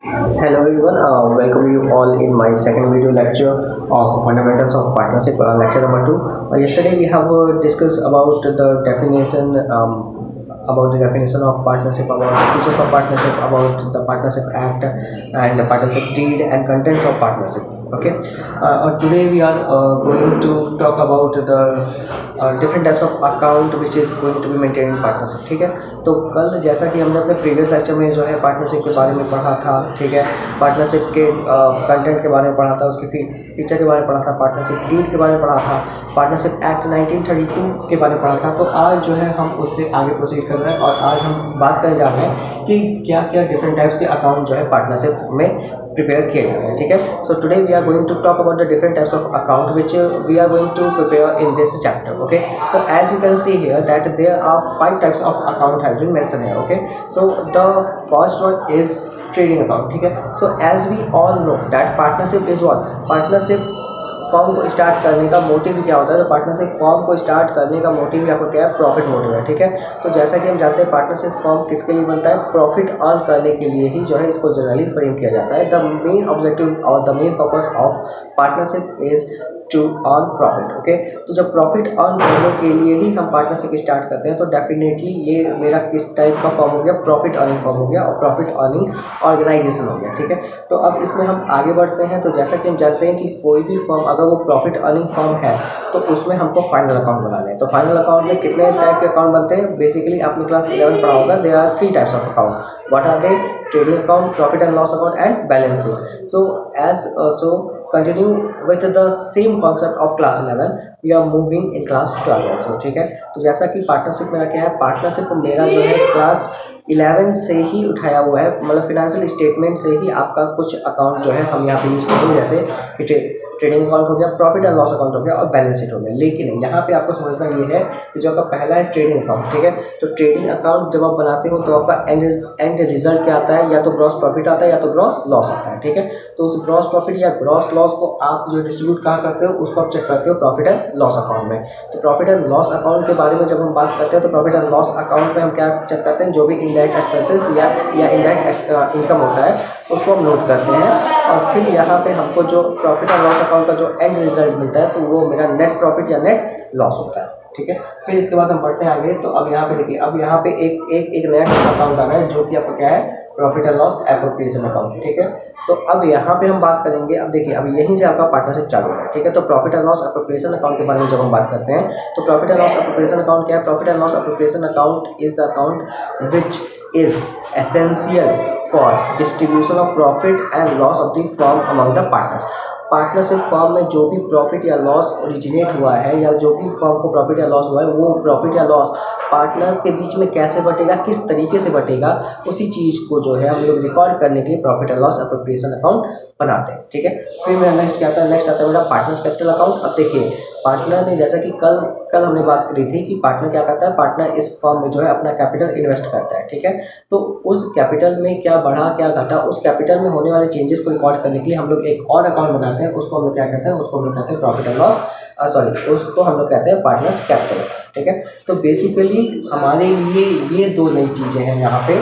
Hello everyone, welcome you all in my second video lecture of fundamentals of partnership, lecture number two. Yesterday we have discussed about the definition of partnership, about the features of partnership, about the partnership act and the partnership deed and contents of partnership. Okay, today we are going to talk about the different types of account which is going to be maintained in partnership. ठीक है, तो कल जैसा कि हमने अपने previous lecture में जो है पार्टनरशिप के बारे में पढ़ा था, ठीक है, पार्टनरशिप के कंटेंट के बारे में पढ़ा था, उसके फीचर के बारे में पढ़ा था, पार्टनरशिप डीड के बारे में पढ़ा था, पार्टनरशिप एक्ट 1932 के बारे में पढ़ा था। तो आज जो है हम उससे आगे प्रोसीड कर रहे हैं और आज हम बात करने जा रहे हैं कि क्या क्या डिफरेंट टाइप्स के अकाउंट जो है पार्टनरशिप में प्रिपेयर किए जाते हैं। ठीक है, so today we are going to talk about the different types of account which we are going to prepare in this chapter. Okay, so as you can see here that there are five types of account has been mentioned here. Okay, so the first one is trading account. ठीक है, so as we all know that partnership is what partnership form को start करने का motive क्या होता है। तो partnership form को स्टार्ट करने का मोटिव आपको क्या है, प्रॉफिट मोटिव है। ठीक है, तो जैसा कि हम जानते हैं पार्टनरशिप फॉर्म किसके लिए बनता है, प्रॉफिट अर्न करने के लिए ही जो है इसको जनरली फ्रेम किया जाता है। द मेन ऑब्जेक्टिव और the main purpose of partnership is to earn profit. Okay, तो जब प्रॉफिट अर्न करने के लिए ही हम पार्टनरशिप स्टार्ट करते हैं तो डेफिनेटली ये मेरा किस टाइप का फॉर्म हो गया, प्रॉफिट अर्निंग फॉर्म हो गया और प्रॉफिट अर्निंग ऑर्गेनाइजेशन हो गया। ठीक है, तो अब इसमें हम आगे बढ़ते हैं। तो जैसा कि हम जानते हैं कि कोई भी फॉर्म अगर वो प्रॉफिट अर्निंग फॉर्म है तो उसमें हमको फाइनल अकाउंट बनाना है। तो फाइनल अकाउंट में कितने टाइप के अकाउंट बनते हैं, बेसिकली आपने क्लास 11 पढ़ा होगा, there are three types of account. What are they, trading account, profit and loss account and balance sheet. So continue with the same concept of class 11 we are moving in class 12 also। ठीक है, तो जैसा कि partnership मेरा क्या है, partnership मेरा जो है क्लास 11 से ही उठाया हुआ है, मतलब फिनेंशियल स्टेटमेंट से ही आपका कुछ अकाउंट जो है हम यहाँ पे यूज करेंगे, जैसे कि ट्रेडिंग अकाउंट हो गया, प्रॉफिट एंड लॉस अकाउंट हो गया और बैलेंस शीट हो गया। लेकिन यहाँ पे आपको समझना ये है कि जो आपका पहला है ट्रेडिंग अकाउंट। ठीक है, तो ट्रेडिंग अकाउंट जब आप बनाते हो तो आपका एंड रिजल्ट क्या आता है, या तो ग्रॉस प्रॉफिट आता है या तो ग्रॉस लॉस आता है। ठीक है, तो उस ग्रॉस प्रॉफिट या ग्रॉस लॉस को आप जो डिस्ट्रीब्यूट कहाँ करते हो, उसको आप चेक करते हो प्रॉफिट एंड लॉस अकाउंट में। तो प्रॉफिट एंड लॉस अकाउंट के बारे में जब हम बात करते हैं तो प्रॉफिट एंड लॉस अकाउंट में हम क्या चेक करते हैं, जो भी इनडायरेक्ट एक्सपेंसेस या इनडायरेक्ट इनकम होता है उसको हम नोट करते हैं। और फिर यहाँ पे हमको जो प्रॉफिट एंड लॉस अकाउंट का जो एंड रिजल्ट मिलता है तो वो मेरा नेट प्रॉफिट या नेट लॉस होता है। ठीक है, फिर इसके बाद हम बढ़ते हैं आगे। तो अब यहाँ पे देखिए, अब यहाँ पे एक नया अकाउंट आ रहा है जो कि आपका क्या है, profit and loss appropriation account. ठीक है, तो अब यहाँ पे हम बात करेंगे, अब देखिए अब यहीं से आपका पार्टनरशिप चालू है। ठीक है, तो profit and loss appropriation account के बारे में जब हम बात करते हैं तो profit and loss appropriation account क्या है, profit and loss appropriation account is the account which is essential for distribution of profit and loss of the firm among the partners। Partnership firm में जो भी प्रॉफिट या loss originate हुआ है या जो भी फर्म को प्रॉफिट या लॉस हुआ है वो प्रॉफिट या लॉस पार्टनर्स के बीच में कैसे बटेगा, किस तरीके से बटेगा, उसी चीज़ को जो है हम लोग रिकॉर्ड करने के लिए profit and loss appropriation account बनाते हैं। ठीक है, फिर मेरा नेक्स्ट क्या आता है, नेक्स्ट आता है मेरा पार्टनर्स कैपिटल अकाउंट। अब देखिए पार्टनर ने, जैसा कि कल हमने बात करी थी कि पार्टनर क्या करता है, पार्टनर इस फर्म में जो है अपना कैपिटल इन्वेस्ट करता है। ठीक है, तो उस कैपिटल में क्या बढ़ा क्या घटा, उस कैपिटल में होने वाले चेंजेस को रिकॉर्ड करने के लिए हम लोग एक और अकाउंट बनाते हैं, उसको हम लोग क्या कहते हैं, उसको हम लोग कहते हैं प्रॉफिट एंड लॉस, उसको हम लोग कहते हैं पार्टनर्स कैपिटल अकाउंट। ठीक है, तो बेसिकली हमारे लिए ये दो नई चीज़ें हैं यहाँ पे,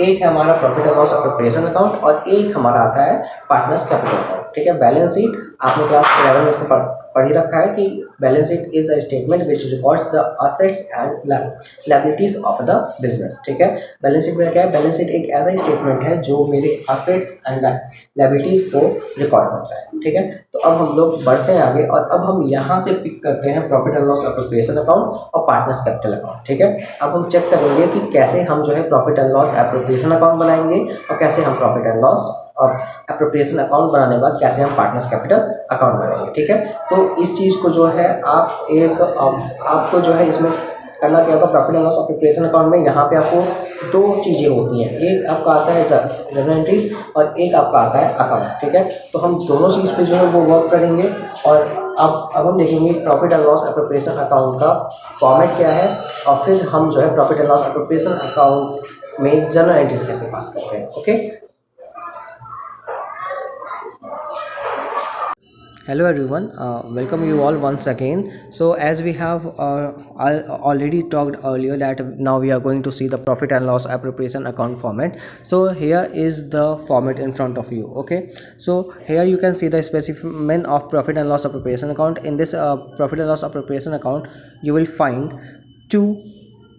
एक है हमारा profit and loss appropriation account और एक हमारा आता है पार्टनर्स कैपिटल अकाउंट। ठीक है, बैलेंस शीट आपने क्लास 11 में इसको पढ़ ही रखा है कि balance sheet is a statement which records the assets and liabilities of the business. ठीक है, बैलेंस शीट में क्या है, बैलेंस शीट एक ऐसा स्टेटमेंट है जो मेरे असेट्स एंड लायबिलिटीज को रिकॉर्ड करता है। ठीक है, तो अब हम लोग बढ़ते हैं आगे और अब हम यहाँ से पिक करते हैं profit and loss appropriation account और पार्टनर्स कैपिटल अकाउंट। ठीक है, अब हम चेक करेंगे कि कैसे हम जो है profit and loss appropriation account बनाएंगे और कैसे हम प्रॉफिट एंड लॉस और एप्रोप्रिएशन अकाउंट बनाने के बाद कैसे हम पार्टनर्स कैपिटल अकाउंट बनाएंगे। ठीक है, तो इस चीज़ को जो है आपको जो है इसमें करना क्या होगा, profit and loss appropriation account में यहाँ पे आपको दो चीज़ें होती हैं, एक आपका आता है जर्नल एंट्रीज और एक आपका आता है अकाउंट। ठीक है, तो हम दोनों चीज़ पे जो है वो वर्क करेंगे और अब हम देखेंगे profit and loss appropriation account का फॉर्मेट क्या है और फिर हम जो है profit and loss appropriation account में जर्नल एंट्रीज कैसे पास करते हैं। Okay, Hello everyone, welcome you all once again. So as we have already talked earlier that now we are going to see the profit and loss appropriation account format. So here is the format in front of you. Okay, so here you can see the specimen of profit and loss appropriation account. In this profit and loss appropriation account, you will find two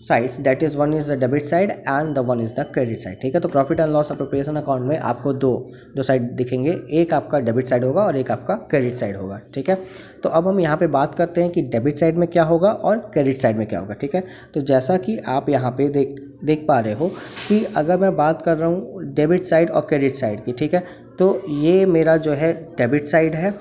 sides, that is one is the debit side and the one is the credit side. ठीक है, तो profit and loss appropriation account में आपको दो side दिखेंगे, एक आपका debit side होगा और एक आपका क्रेडिट साइड होगा। ठीक है, तो अब हम यहाँ पे बात करते हैं कि डेबिट साइड में क्या होगा और क्रेडिट साइड में क्या होगा। ठीक है, तो जैसा कि आप यहाँ पे देख पा रहे हो कि अगर मैं बात कर रहा हूँ डेबिट साइड और क्रेडिट साइड की, ठीक है, तो ये मेरा जो है डेबिट साइड है,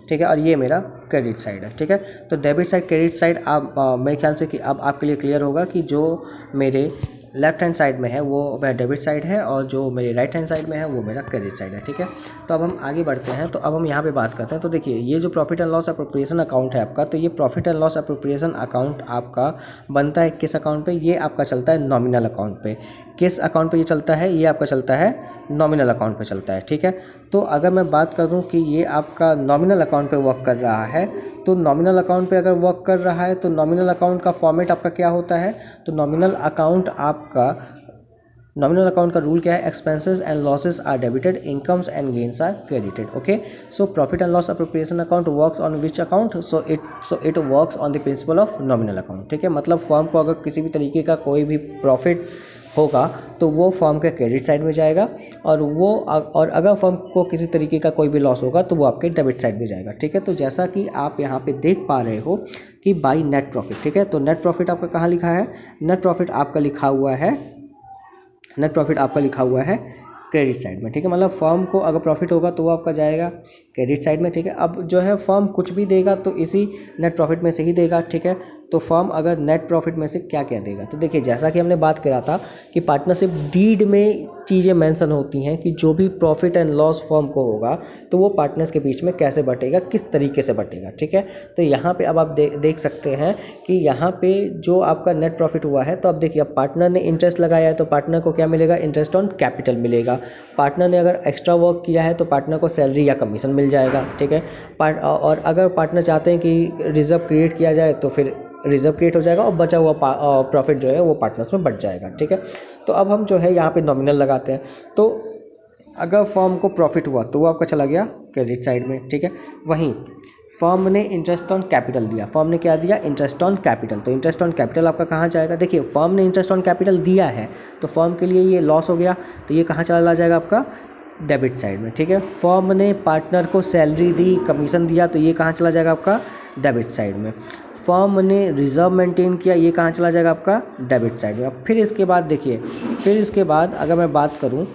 ठीक है, और ये मेरा क्रेडिट साइड है। ठीक है, तो डेबिट साइड क्रेडिट साइड आप मेरे ख्याल से कि अब आपके लिए क्लियर होगा कि जो मेरे लेफ्ट हैंड साइड में है वो मेरा डेबिट साइड है और जो मेरे राइट हैंड साइड में है वो मेरा क्रेडिट साइड है। ठीक है, तो अब हम आगे बढ़ते हैं। तो अब हम यहाँ पे बात करते हैं। तो देखिए, ये जो profit and loss appropriation account है आपका, तो ये profit and loss appropriation account आपका बनता है किस अकाउंट पे? ये आपका चलता है नॉमिनल अकाउंट पे। किस अकाउंट पे ये चलता है? ये आपका चलता है नॉमिनल अकाउंट पे चलता है। ठीक है, तो अगर मैं बात करूं कि ये आपका नॉमिनल अकाउंट पे वर्क कर रहा है, तो नॉमिनल अकाउंट पे अगर वर्क कर रहा है तो नॉमिनल अकाउंट का फॉर्मेट आपका क्या होता है? तो नॉमिनल अकाउंट का रूल क्या है? Expenses and losses are debited, incomes and gains are credited. Okay, so profit and loss appropriation account works on which account? So it works on the principle of nominal account. ठीक है, मतलब firm को अगर किसी भी तरीके का कोई भी प्रॉफिट होगा तो वो फर्म के क्रेडिट साइड में जाएगा, और अगर फर्म को किसी तरीके का कोई भी लॉस होगा तो वो आपके डेबिट साइड में जाएगा। ठीक है, तो जैसा कि आप यहाँ पे देख पा रहे हो कि बाई नेट प्रॉफिट। ठीक है, तो नेट प्रॉफिट आपका कहाँ लिखा है? नेट प्रॉफिट आपका लिखा हुआ है क्रेडिट साइड में। ठीक है, मतलब फर्म को अगर प्रॉफिट होगा तो वो आपका जाएगा क्रेडिट साइड में। ठीक है, अब जो है फर्म कुछ भी देगा तो इसी नेट प्रॉफिट में से ही देगा। ठीक है, तो फर्म अगर नेट प्रॉफिट में से क्या क्या देगा, तो देखिए, जैसा कि हमने बात करा था कि पार्टनरशिप डीड में चीज़ें मेंशन होती हैं कि जो भी प्रॉफिट एंड लॉस फर्म को होगा तो वो पार्टनर्स के बीच में कैसे बटेगा, किस तरीके से बटेगा। ठीक है, तो यहाँ पे अब आप देख सकते हैं कि यहाँ पे जो आपका नेट प्रॉफिट हुआ है, तो अब देखिए, अब पार्टनर ने इंटरेस्ट लगाया है तो पार्टनर को क्या मिलेगा? इंटरेस्ट ऑन कैपिटल मिलेगा। पार्टनर ने अगर एक्स्ट्रा वर्क किया है तो पार्टनर को सैलरी या कमीशन मिल जाएगा। ठीक है, और अगर पार्टनर चाहते हैं कि रिजर्व क्रिएट किया जाए तो फिर रिजर्व क्रिएट हो जाएगा और बचा हुआ प्रॉफिट जो है वो पार्टनर्स में बढ़ जाएगा। ठीक है, तो अब हम जो है यहाँ पे नॉमिनल लगाते हैं। तो अगर फर्म को प्रॉफिट हुआ तो वो आपका चला गया क्रेडिट साइड में। ठीक है, वहीं फर्म ने इंटरेस्ट ऑन कैपिटल दिया, फर्म ने क्या दिया? Interest on capital. तो इंटरेस्ट ऑन कैपिटल आपका कहाँ जाएगा? देखिए, फर्म ने इंटरेस्ट ऑन कैपिटल दिया है तो फर्म के लिए ये लॉस हो गया, तो ये कहाँ चला जाएगा? आपका डेबिट साइड में। ठीक है, फर्म ने पार्टनर को सैलरी दी, कमीशन दिया, तो ये कहाँ चला जाएगा? आपका डेबिट साइड में। फर्म ने रिजर्व मेंटेन किया, ये कहाँ चला जाएगा? आपका डेबिट साइड में। अब फिर इसके बाद देखिए, फिर इसके बाद अगर मैं बात करूँ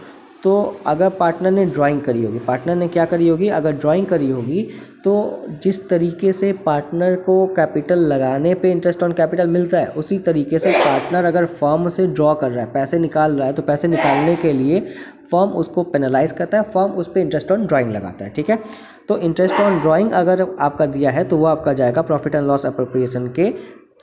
तो अगर पार्टनर ने ड्राइंग करी होगी, पार्टनर ने क्या करी होगी? अगर ड्राइंग करी होगी तो जिस तरीके से पार्टनर को कैपिटल लगाने पे इंटरेस्ट ऑन कैपिटल मिलता है, उसी तरीके से पार्टनर अगर फर्म से ड्रॉ कर रहा है, पैसे निकाल रहा है, तो पैसे निकालने के लिए फर्म उसको पेनलाइज करता है, फर्म उस पर इंटरेस्ट ऑन ड्राइंग लगाता है। ठीक है, तो इंटरेस्ट ऑन ड्राइंग अगर आपका दिया है तो वो आपका जाएगा प्रॉफिट एंड लॉस अप्रोप्रिएशन के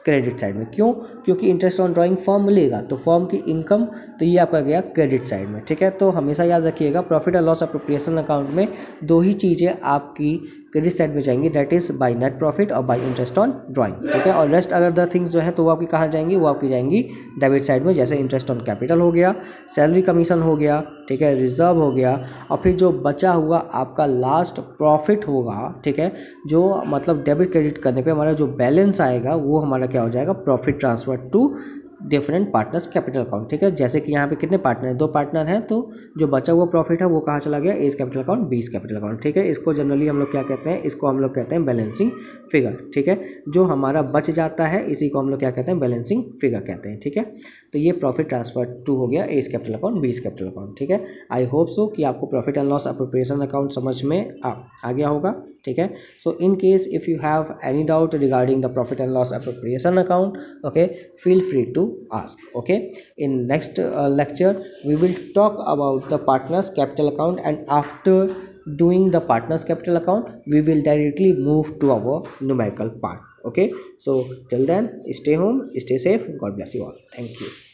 क्रेडिट साइड में। क्यों? क्योंकि इंटरेस्ट ऑन ड्राइंग फर्म लेगा तो फर्म की इनकम, तो ये आपका गया क्रेडिट साइड में। ठीक है, तो हमेशा याद रखिएगा, profit and loss appropriation account में दो ही चीज़ें आपकी क्रेडिट साइड में जाएंगी, that is by net profit और बाय इंटरेस्ट ऑन ड्राइंग। ठीक है, और रेस्ट अगर द थिंग्स जो है तो वो आपकी कहाँ जाएंगी? वो आपकी जाएंगी डेबिट साइड में, जैसे इंटरेस्ट ऑन कैपिटल हो गया, सैलरी कमीशन हो गया, ठीक है, रिजर्व हो गया, और फिर जो बचा हुआ आपका लास्ट प्रॉफिट होगा, ठीक है, जो मतलब डेबिट क्रेडिट करने पे हमारा जो बैलेंस आएगा वो हमारा क्या हो जाएगा? Profit transfer to different partners capital account. ठीक है, जैसे कि यहाँ पे कितने पार्टनर हैं? दो पार्टनर हैं, तो जो बचा हुआ प्रॉफिट है वो कहाँ चला गया? एज कैपिटल अकाउंट, बीस कैपिटल अकाउंट। ठीक है, इसको जनरली हम लोग क्या कहते हैं? इसको हम लोग कहते हैं बैलेंसिंग फिगर। ठीक है, जो हमारा बच जाता है इसी को हम लोग क्या कहते हैं? बैलेंसिंग फिगर कहते हैं। ठीक है, तो ये प्रॉफिट ट्रांसफर टू हो गया एज कैपिटल अकाउंट, बीस कैपिटल अकाउंट। ठीक है, आई होप सो कि आपको profit and loss appropriation account समझ में आ गया होगा। ठीक है, so in case if you have any doubt regarding the profit and loss appropriation account, okay, feel free to ask. Okay, in next lecture we will talk about the partners capital account, and after doing the partners capital account we will directly move to our numerical part. Okay, so till then, stay home, stay safe, god bless you all, thank you.